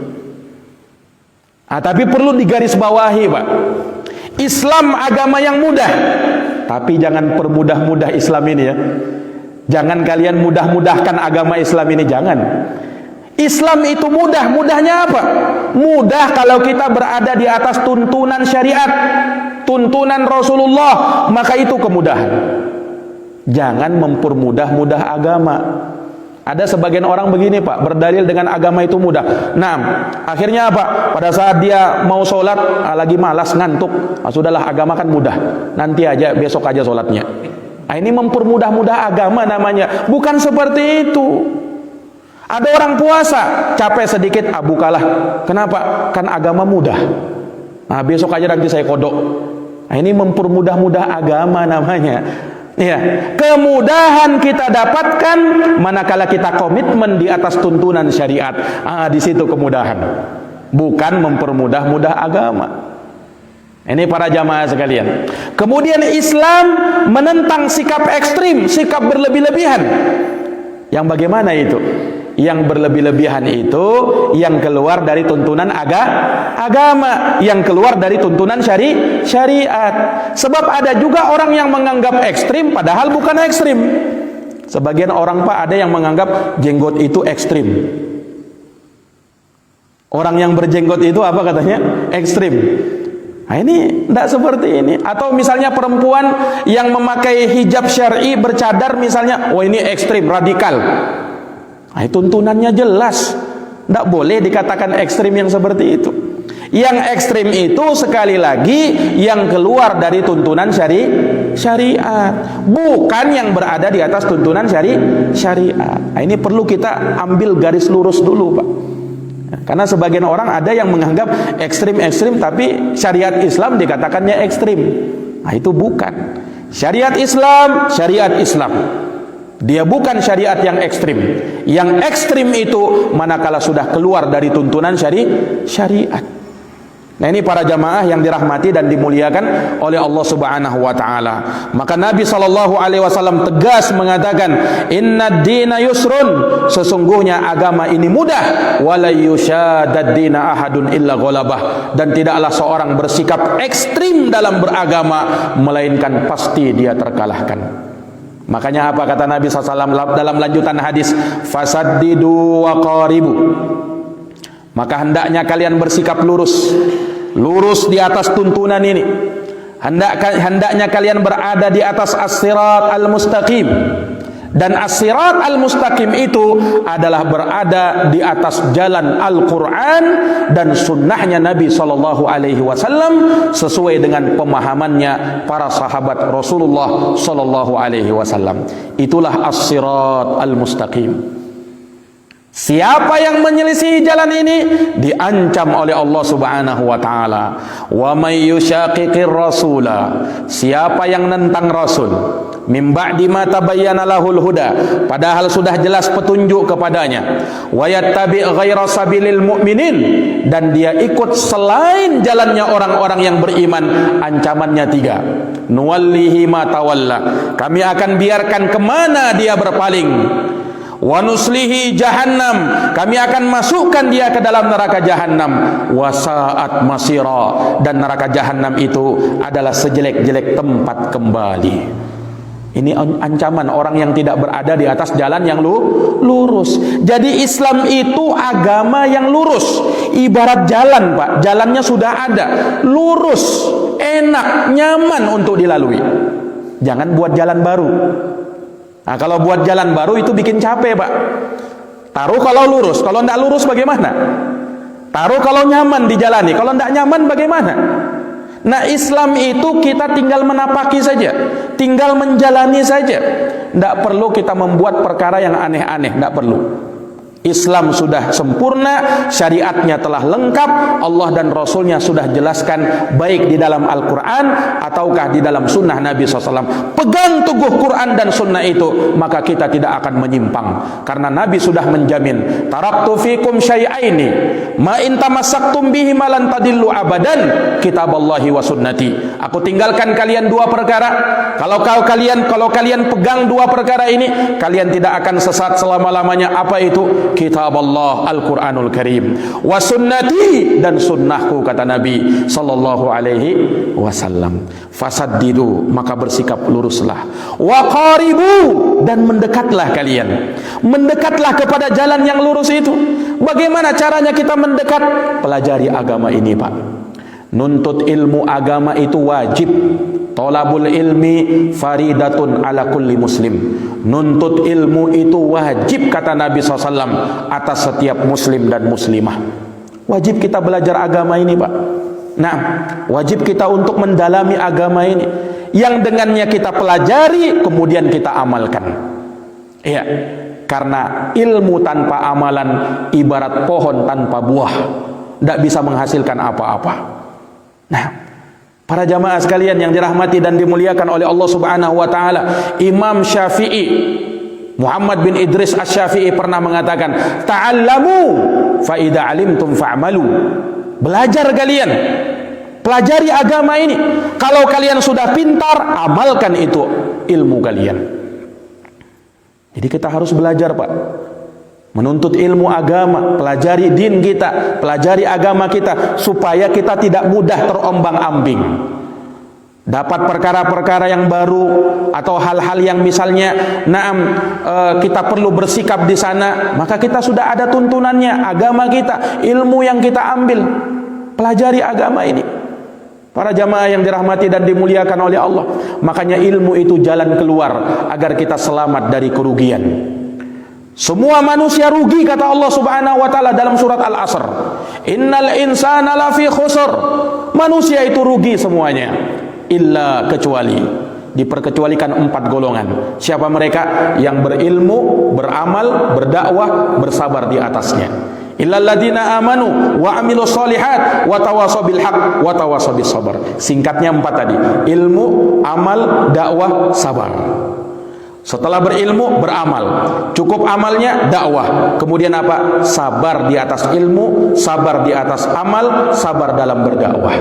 Tapi perlu digarisbawahi, Pak. Islam agama yang mudah. Tapi jangan permudah-mudah Islam ini ya. Jangan kalian mudah-mudahkan agama Islam ini, jangan. Islam itu mudah. Mudahnya apa? Mudah kalau kita berada di atas tuntunan syariat, tuntunan Rasulullah, maka itu kemudahan. Jangan mempermudah-mudah agama. Ada sebagian orang begini, Pak, berdalil dengan agama itu mudah. Nah, akhirnya apa? Pada saat dia mau sholat, lagi malas, ngantuk. Sudahlah, agama kan mudah. Nanti aja, besok aja sholatnya. Ini mempermudah-mudah agama namanya. Bukan seperti itu. Ada orang puasa, capek sedikit, bukalah. Kenapa? Kan agama mudah. Besok aja nanti saya kodok. Ini mempermudah-mudah agama namanya. Ya, kemudahan kita dapatkan manakala kita komitmen di atas tuntunan syariat. Di situ kemudahan. Bukan mempermudah-mudah agama. Ini para jamaah sekalian. Kemudian Islam menentang sikap ekstrim, sikap berlebih-lebihan. Yang bagaimana itu? Yang berlebih-lebihan itu yang keluar dari tuntunan agama, yang keluar dari tuntunan syariat. Sebab ada juga orang yang menganggap ekstrim padahal bukan ekstrim. Sebagian orang, Pak, ada yang menganggap jenggot itu ekstrim. Orang yang berjenggot itu apa katanya? Ekstrim. Nah, ini tidak seperti ini. Atau misalnya perempuan yang memakai hijab syar'i bercadar misalnya, oh ini ekstrim, radikal. Nah, tuntunannya jelas. Tidak boleh dikatakan ekstrim yang seperti itu. Yang ekstrim itu sekali lagi yang keluar dari tuntunan syariat, bukan yang berada di atas tuntunan syariat. Nah, ini perlu kita ambil garis lurus dulu, Pak. Karena sebagian orang ada yang menganggap ekstrim-ekstrim tapi syariat Islam dikatakannya ekstrim. Nah, itu bukan. Syariat Islam, syariat Islam. Dia bukan syariat yang ekstrim. Yang ekstrim itu manakala sudah keluar dari tuntunan syariat. Nah, ini para jamaah yang dirahmati dan dimuliakan oleh Allah Subhanahu wa taala. Maka Nabi sallallahu alaihi wasallam tegas mengatakan, "Innad dina yusrun." Sesungguhnya agama ini mudah, wala yushadad dina ahadun illa ghalabah. Dan tidaklah seorang bersikap ekstrim dalam beragama melainkan pasti dia terkalahkan. Makanya apa kata Nabi SAW dalam lanjutan hadis, fasaddidu wa qaribu. Maka hendaknya kalian bersikap lurus di atas tuntunan ini. Hendaknya kalian berada di atas as-sirat al-mustaqim. Dan as-sirat al-mustaqim itu adalah berada di atas jalan Al-Quran dan sunnahnya Nabi SAW sesuai dengan pemahamannya para sahabat Rasulullah SAW. Itulah as-sirat al-mustaqim. Siapa yang menyelisihi jalan ini diancam oleh Allah Subhanahu wa taala. Wa may yushaqiqir rasula. Siapa yang nentang Rasul min ba'di ma tabayyana lahul huda, padahal sudah jelas petunjuk kepadanya, wa yattabi' ghaira sabilil mu'minin, dan dia ikut selain jalannya orang-orang yang beriman, ancamannya 3. Nuwallihi ma tawalla. Kami akan biarkan kemana dia berpaling. Wa nuslihi jahannam, kami akan masukkan dia ke dalam neraka jahannam. Wa sa'at masira, dan neraka jahannam itu adalah sejelek-jelek tempat kembali. Ini ancaman orang yang tidak berada di atas jalan yang lurus. Jadi Islam itu agama yang lurus, ibarat jalan, Pak. Jalannya sudah ada, lurus, enak, nyaman untuk dilalui. Jangan buat jalan baru. Nah, kalau buat jalan baru itu bikin capek, Pak. Taruh kalau lurus, kalau tidak lurus bagaimana? Taruh kalau nyaman dijalani, kalau tidak nyaman bagaimana? Nah, Islam itu kita tinggal menapaki saja, tinggal menjalani saja. Tidak perlu kita membuat perkara yang aneh-aneh, tidak perlu. Islam sudah sempurna, syariatnya telah lengkap, Allah dan Rasulnya sudah jelaskan baik di dalam Al-Quran ataukah di dalam sunnah Nabi SAW. Pegang teguh Quran dan sunnah itu, maka kita tidak akan menyimpang, karena Nabi sudah menjamin, taraktu fikum syai'aini ma in tamassaktum bihi malan tadillu abadan, kitaballahi wa sunnati. Aku tinggalkan kalian 2 perkara. Kalau kalian pegang 2 perkara ini, kalian tidak akan sesat selama-lamanya. Apa itu? Kitab Allah, Al-Quranul Karim, wa sunnati, dan sunnahku, kata Nabi sallallahu alaihi wasallam. Fasaddidu, maka bersikap luruslah. Wa qaribu, dan mendekatlah kalian. Mendekatlah kepada jalan yang lurus itu. Bagaimana caranya kita mendekat? Pelajari agama ini, Pak. Nuntut ilmu agama itu wajib. Tolabul ilmi faridatun ala kulli muslim. Nuntut ilmu itu wajib, kata Nabi SAW, atas setiap muslim dan muslimah. Wajib kita belajar agama ini, Pak. Nah, wajib kita untuk mendalami agama ini, yang dengannya kita pelajari kemudian kita amalkan. Iya, karena ilmu tanpa amalan ibarat pohon tanpa buah, tidak bisa menghasilkan apa-apa. Nah, para jamaah sekalian yang dirahmati dan dimuliakan oleh Allah Subhanahu wa taala, Imam Syafi'i, Muhammad bin Idris Asy-Syafi'i pernah mengatakan, ta'allamu fa idza alimtum fa'malu. Belajar kalian, pelajari agama ini. Kalau kalian sudah pintar, amalkan itu ilmu kalian. Jadi kita harus belajar, Pak. Menuntut ilmu agama, pelajari din kita, pelajari agama kita, supaya kita tidak mudah terombang-ambing. dapat perkara-perkara yang baru atau hal-hal yang misalnya kita perlu bersikap di sana, maka kita sudah ada tuntunannya, agama kita, ilmu yang kita ambil. Pelajari agama ini. Para jamaah yang dirahmati dan dimuliakan oleh Allah, makanya ilmu itu jalan keluar agar kita selamat dari kerugian. Semua manusia rugi, kata Allah Subhanahu wa taala dalam surat Al-Asr. Innal insana lafi khusr. Manusia itu rugi semuanya. Illa kecuali, diperkecualikan 4 golongan. Siapa mereka? Yang berilmu, beramal, berdakwah, bersabar di atasnya. Illal ladzina amanu wa amilus solihat wa tawasaw bil haq wa tawasaw bis sabr. Singkatnya 4 tadi. Ilmu, amal, dakwah, sabar. Setelah berilmu, beramal. Cukup amalnya, dakwah. Kemudian apa? Sabar di atas ilmu, sabar di atas amal, sabar dalam berdakwah.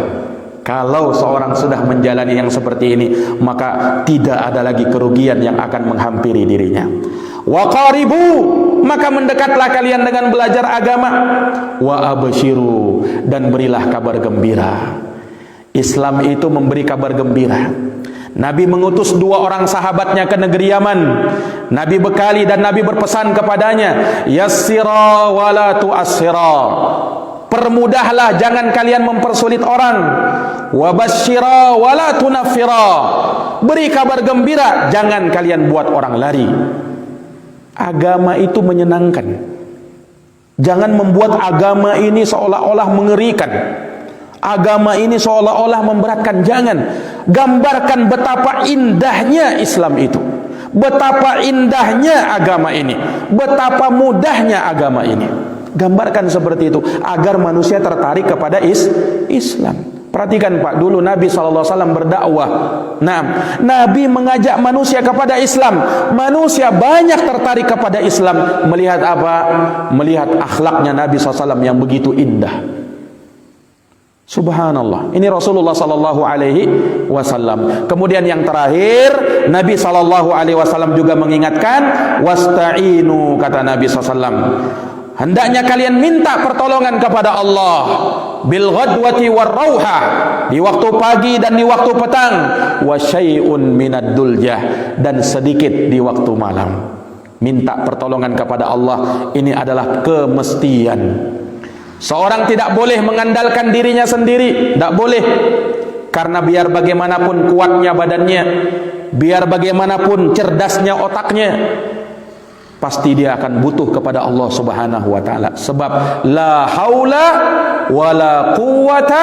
Kalau seorang sudah menjalani yang seperti ini, maka tidak ada lagi kerugian yang akan menghampiri dirinya. Wa qaribu, maka mendekatlah kalian dengan belajar agama. Wa abshiru, dan berilah kabar gembira. Islam itu memberi kabar gembira. Nabi mengutus 2 orang sahabatnya ke negeri Yaman. Nabi bekali dan Nabi berpesan kepadanya, yassira wa la tu'assira. Permudahlah, jangan kalian mempersulit orang. Wabasyira wala tunaffira. Beri kabar gembira, jangan kalian buat orang lari. Agama itu menyenangkan. Jangan membuat agama ini seolah-olah mengerikan. Agama ini seolah-olah memberatkan. Jangan. Gambarkan betapa indahnya Islam itu. Betapa indahnya agama ini. Betapa mudahnya agama ini. Gambarkan seperti itu agar manusia tertarik kepada Islam. Perhatikan Pak, dulu Nabi SAW berdakwah. Nah, Nabi mengajak manusia kepada Islam. Manusia banyak tertarik kepada Islam. Melihat apa? Melihat akhlaknya Nabi SAW yang begitu indah. Subhanallah. Ini Rasulullah SAW. Kemudian yang terakhir, Nabi SAW juga mengingatkan, wasta'inu, kata Nabi SAW. Hendaknya kalian minta pertolongan kepada Allah bil ghadwati war rauhah, di waktu pagi dan di waktu petang, wa syai'un minad duljah, dan sedikit di waktu malam. Minta pertolongan kepada Allah ini adalah kemestian. Seorang tidak boleh mengandalkan dirinya sendiri, tidak boleh. Karena biar bagaimanapun kuatnya badannya, biar bagaimanapun cerdasnya otaknya, pasti dia akan butuh kepada Allah Subhanahu wa taala. Sebab la haula wala quwata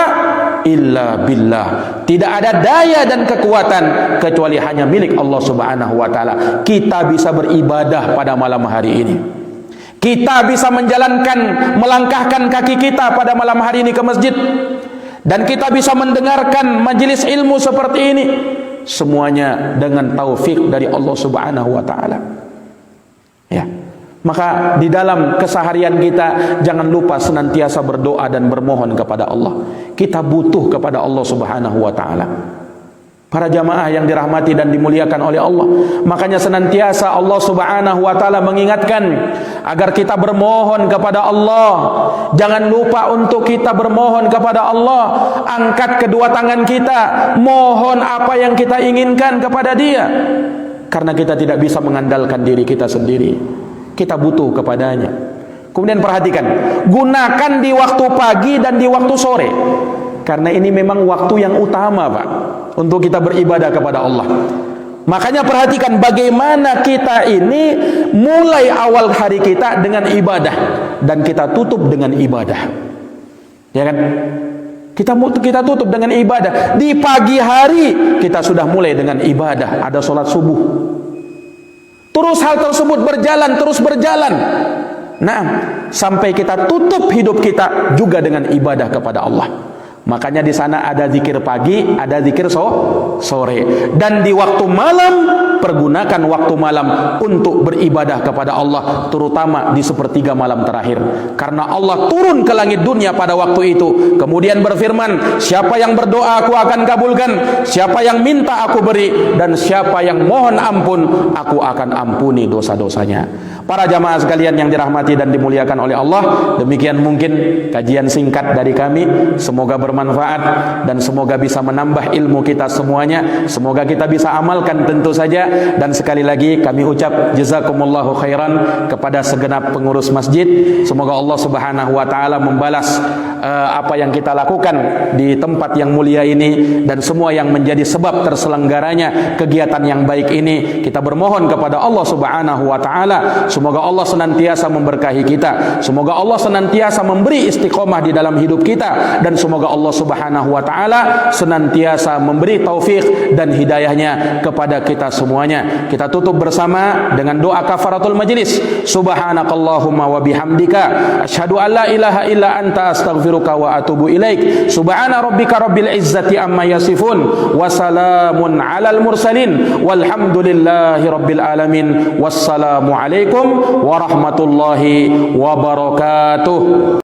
illa billah. Tidak ada daya dan kekuatan kecuali hanya milik Allah Subhanahu wa taala. Kita bisa beribadah pada malam hari ini. Kita bisa melangkahkan kaki kita pada malam hari ini ke masjid. Dan kita bisa mendengarkan majelis ilmu seperti ini. Semuanya dengan taufik dari Allah Subhanahu wa taala. Ya, maka di dalam keseharian kita jangan lupa senantiasa berdoa dan bermohon kepada Allah. Kita butuh kepada Allah Subhanahu wa taala. Para jamaah yang dirahmati dan dimuliakan oleh Allah, makanya senantiasa Allah Subhanahu wa taala mengingatkan agar kita bermohon kepada Allah. Jangan lupa untuk kita bermohon kepada Allah. Angkat kedua tangan kita, mohon apa yang kita inginkan kepada Dia. Karena kita tidak bisa mengandalkan diri kita sendiri. Kita butuh kepadanya. Kemudian perhatikan, gunakan di waktu pagi dan di waktu sore. Karena ini memang waktu yang utama Pak, untuk kita beribadah kepada Allah. Makanya perhatikan bagaimana kita ini mulai awal hari kita dengan ibadah, dan kita tutup dengan ibadah. Ya kan? Kita tutup dengan ibadah. Di pagi hari kita sudah mulai dengan ibadah. Ada sholat subuh. Terus hal tersebut terus berjalan. Nah, sampai kita tutup hidup kita juga dengan ibadah kepada Allah. Makanya di sana ada zikir pagi, ada zikir sore. Dan di waktu malam, pergunakan waktu malam untuk beribadah kepada Allah, terutama di sepertiga malam terakhir. Karena Allah turun ke langit dunia pada waktu itu, kemudian berfirman, siapa yang berdoa aku akan kabulkan, siapa yang minta aku beri, dan siapa yang mohon ampun aku akan ampuni dosa-dosanya. Para jamaah sekalian yang dirahmati dan dimuliakan oleh Allah, demikian mungkin kajian singkat dari kami. Semoga bermanfaat bermanfaat dan semoga bisa menambah ilmu kita semuanya. Semoga kita bisa amalkan tentu saja. Dan sekali lagi kami ucap jazakumullahu khairan kepada segenap pengurus masjid. Semoga Allah Subhanahu wa taala membalas apa yang kita lakukan di tempat yang mulia ini dan semua yang menjadi sebab terselenggaranya kegiatan yang baik ini. Kita bermohon kepada Allah Subhanahu wa taala, semoga Allah senantiasa memberkahi kita, semoga Allah senantiasa memberi istiqomah di dalam hidup kita, dan semoga Allah Subhanahu wa taala senantiasa memberi taufik dan hidayahnya kepada kita semuanya. Kita tutup bersama dengan doa kafaratul majlis. Subhanakallahumma wa bihamdika asyhadu an la ilaha illa anta astaghfiruka wa atubu ilaik. Subhana rabbika rabbil izzati amma yasifun wa salamun alal mursalin walhamdulillahi rabbil alamin. Wassalamu alaikum warahmatullahi wabarakatuh.